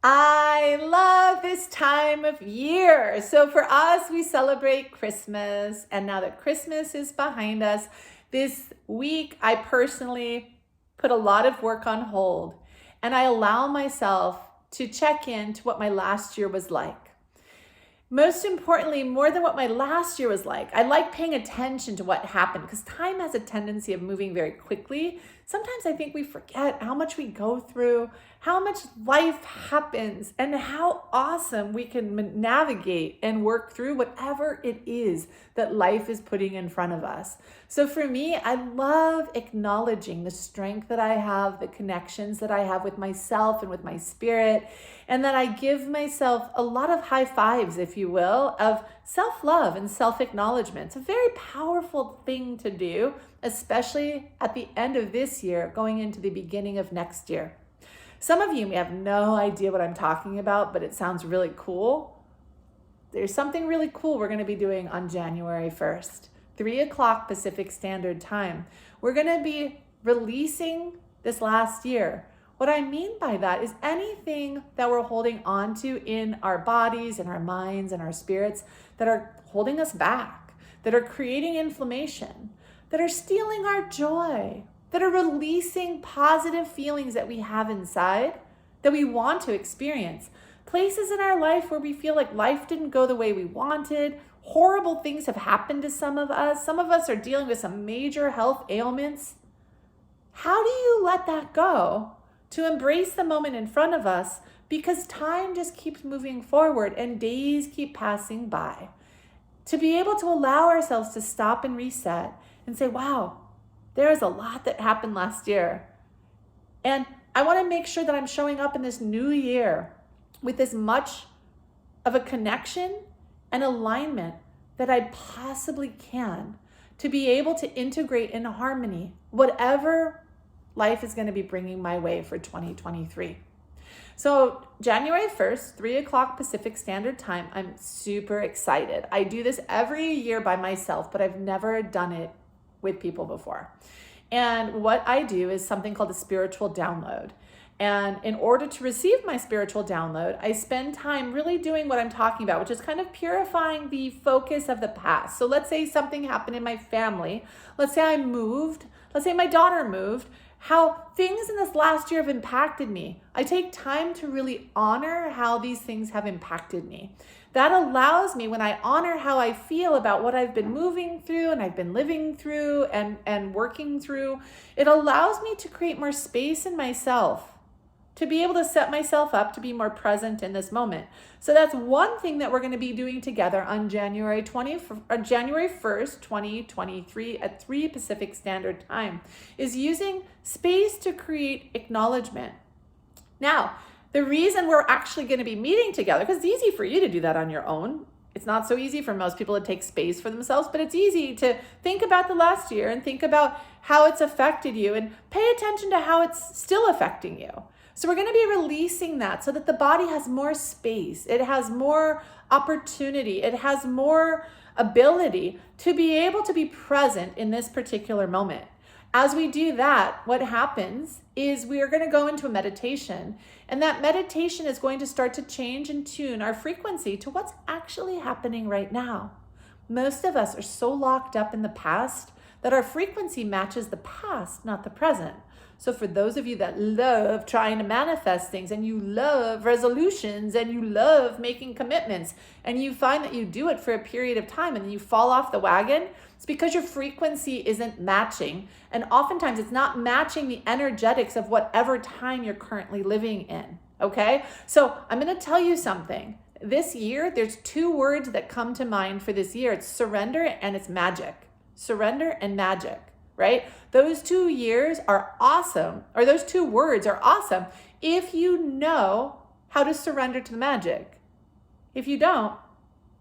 I love this time of year. So for us, we celebrate Christmas. And now that Christmas is behind us, this week I personally put a lot of work on hold and I allow myself to check in to what my last year was like. Most importantly, more than what my last year was like, I like paying attention to what happened because time has a tendency of moving very quickly. Sometimes I think we forget how much we go through, how much life happens, and how awesome we can navigate and work through whatever it is that life is putting in front of us. So for me, I love acknowledging the strength that I have, the connections that I have with myself and with my spirit, and that I give myself a lot of high fives, if you will, of self-love and self-acknowledgement. It's a very powerful thing to do, especially at the end of this year, going into the beginning of next year. Some of you may have no idea what I'm talking about, but it sounds really cool. There's something really cool we're going to be doing on January 1st, 3 o'clock Pacific Standard Time. We're going to be releasing this last year. What I mean by that is anything that we're holding on to in our bodies and our minds and our spirits that are holding us back, that are creating inflammation, that are stealing our joy, that are releasing positive feelings that we have inside that we want to experience. Places in our life where we feel like life didn't go the way we wanted, horrible things have happened to some of us. Some of us are dealing with some major health ailments. How do you let that go to embrace the moment in front of us, because time just keeps moving forward and days keep passing by? To be able to allow ourselves to stop and reset and say, wow, there is a lot that happened last year. And I want to make sure that I'm showing up in this new year with as much of a connection and alignment that I possibly can to be able to integrate in harmony whatever life is going to be bringing my way for 2023. So January 1st, 3 o'clock Pacific Standard Time, I'm super excited. I do this every year by myself, but I've never done it with people before. And what I do is something called a spiritual download. And in order to receive my spiritual download, I spend time really doing what I'm talking about, which is kind of purifying the focus of the past. So let's say something happened in my family. Let's say I moved. Let's say my daughter moved. How things in this last year have impacted me. I take time to really honor how these things have impacted me. That allows me, when I honor how I feel about what I've been moving through and I've been living through and working through, it allows me to create more space in myself, to be able to set myself up to be more present in this moment. So that's one thing that we're going to be doing together on January 1st, 2023 at 3 Pacific Standard Time, is using space to create acknowledgement. Now, the reason we're actually going to be meeting together, because it's easy for you to do that on your own. It's not so easy for most people to take space for themselves, but it's easy to think about the last year and think about how it's affected you and pay attention to how it's still affecting you. So we're going to be releasing that so that the body has more space. It has more opportunity. It has more ability to be able to be present in this particular moment. As we do that, what happens is we are going to go into a meditation, and that meditation is going to start to change and tune our frequency to what's actually happening right now. Most of us are so locked up in the past that our frequency matches the past, not the present. So for those of you that love trying to manifest things, and you love resolutions, and you love making commitments, and you find that you do it for a period of time and then you fall off the wagon, it's because your frequency isn't matching. And oftentimes it's not matching the energetics of whatever time you're currently living in. Okay? So I'm going to tell you something. This year, there's 2 words that come to mind for this year. It's surrender and it's magic. Surrender and magic. Right? Those 2 years are awesome, or those 2 words are awesome if you know how to surrender to the magic. If you don't,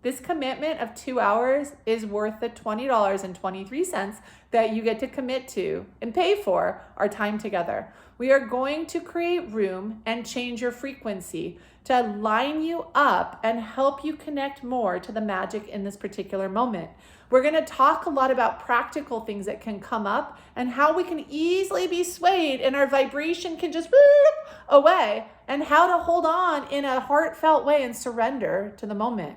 this commitment of 2 hours is worth the $20.23 that you get to commit to and pay for our time together. We are going to create room and change your frequency to line you up and help you connect more to the magic in this particular moment. We're going to talk a lot about practical things that can come up and how we can easily be swayed and our vibration can just whoop away, and how to hold on in a heartfelt way and surrender to the moment.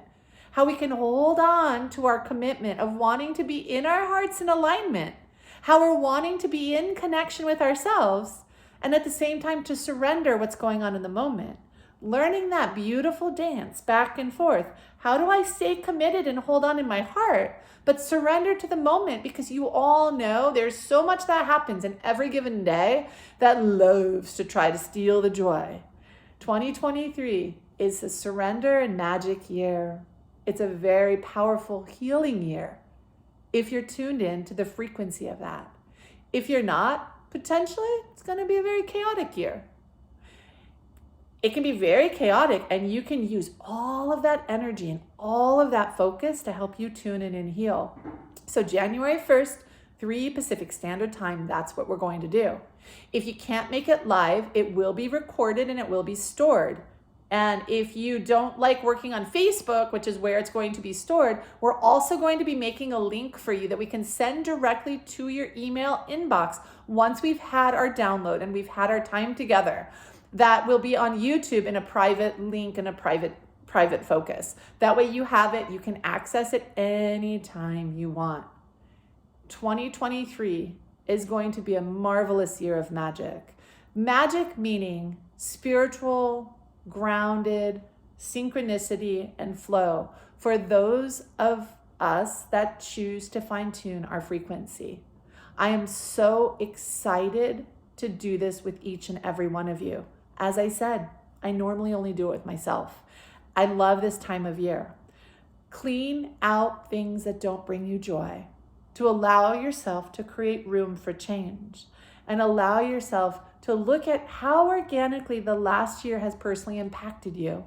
How we can hold on to our commitment of wanting to be in our hearts in alignment. How we're wanting to be in connection with ourselves and at the same time to surrender what's going on in the moment. Learning that beautiful dance back and forth. How do I stay committed and hold on in my heart, but surrender to the moment? Because you all know there's so much that happens in every given day that loves to try to steal the joy. 2023 is a surrender and magic year. It's a very powerful healing year if you're tuned in to the frequency of that. If you're not, potentially it's going to be a very chaotic year. It can be very chaotic, and you can use all of that energy and all of that focus to help you tune in and heal. So January 1st, 3 Pacific Standard Time, that's what we're going to do. If you can't make it live, it will be recorded and it will be stored. And if you don't like working on Facebook, which is where it's going to be stored, we're also going to be making a link for you that we can send directly to your email inbox once we've had our download and we've had our time together. That will be on YouTube in a private link and a private focus. That way you have it, you can access it anytime you want. 2023 is going to be a marvelous year of magic. Magic meaning spiritual, grounded, synchronicity, and flow for those of us that choose to fine-tune our frequency. I am so excited to do this with each and every one of you. As I said, I normally only do it with myself. I love this time of year. Clean out things that don't bring you joy, to allow yourself to create room for change, and allow yourself to look at how organically the last year has personally impacted you.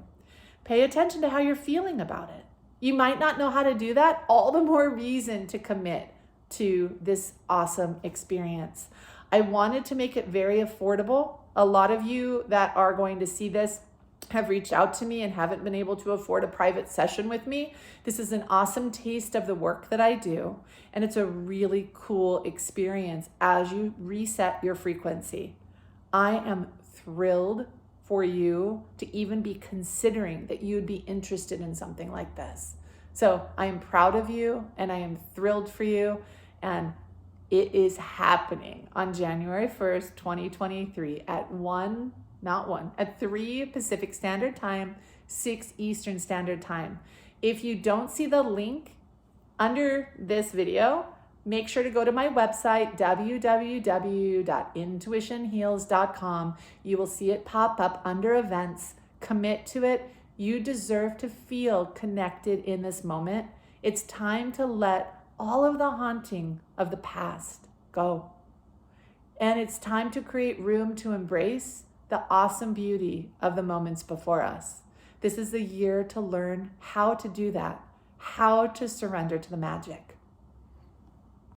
Pay attention to how you're feeling about it. You might not know how to do that, all the more reason to commit to this awesome experience. I wanted to make it very affordable. A lot of you that are going to see this have reached out to me and haven't been able to afford a private session with me. This is an awesome taste of the work that I do, and it's a really cool experience as you reset your frequency. I am thrilled for you to even be considering that you'd be interested in something like this. So I am proud of you and I am thrilled for you, and it is happening on January 1st, 2023 at 3 Pacific Standard Time, 6 Eastern Standard Time. If you don't see the link under this video, make sure to go to my website, www.intuitionheals.com. You will see it pop up under events. Commit to it. You deserve to feel connected in this moment. It's time to let all of the haunting of the past go. And it's time to create room to embrace the awesome beauty of the moments before us. This is the year to learn how to do that, how to surrender to the magic.